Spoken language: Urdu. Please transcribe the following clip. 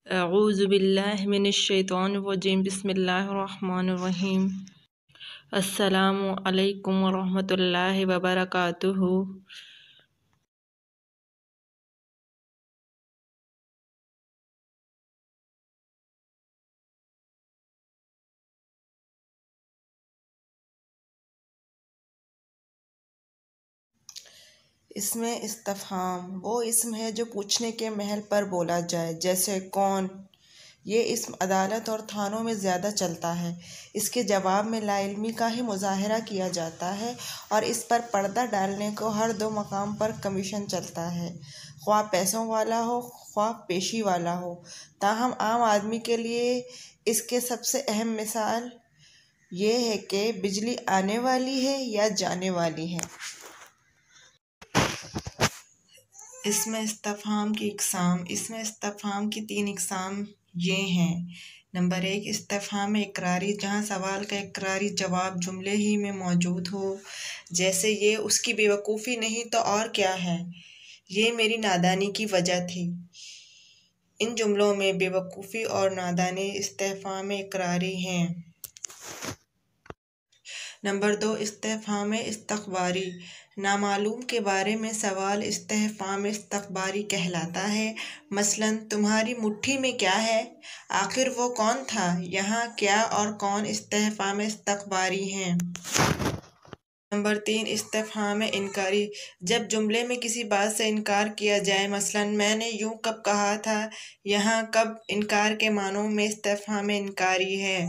اعوذ باللہ من الشیطان الرجیم بسم اللہ الرحمن الرحیم السلام علیکم ورحمۃ اللہ وبرکاتہ۔ اس میں استفہام وہ اسم ہے جو پوچھنے کے محل پر بولا جائے، جیسے کون۔ یہ اسم عدالت اور تھانوں میں زیادہ چلتا ہے۔ اس کے جواب میں لا علمی کا ہی مظاہرہ کیا جاتا ہے اور اس پر پردہ ڈالنے کو ہر دو مقام پر کمیشن چلتا ہے، خواہ پیسوں والا ہو خواہ پیشی والا ہو۔ تاہم عام آدمی کے لیے اس کے سب سے اہم مثال یہ ہے کہ بجلی آنے والی ہے یا جانے والی ہے۔ اسم استفہام کی اقسام۔ اسم استفہام کی 3 اقسام یہ ہیں: نمبر 1، استفہام اقراری، جہاں سوال کا اقراری جواب جملے ہی میں موجود ہو، جیسے یہ اس کی بے وقوفی نہیں تو اور کیا ہے، یہ میری نادانی کی وجہ تھی۔ ان جملوں میں بے وقوفی اور نادانی استفہام اقراری ہیں۔ نمبر 2، استفہام استخباری، نامعلوم کے بارے میں سوال استفہام استخباری کہلاتا ہے۔ مثلاً تمہاری مٹھی میں کیا ہے؟ آخر وہ کون تھا؟ یہاں کیا اور کون استفہام استخباری ہیں۔ نمبر 3، استفہام انکاری، جب جملے میں کسی بات سے انکار کیا جائے، مثلاً میں نے یوں کب کہا تھا، یہاں کب انکار کے معنوں میں استفہام انکاری ہے۔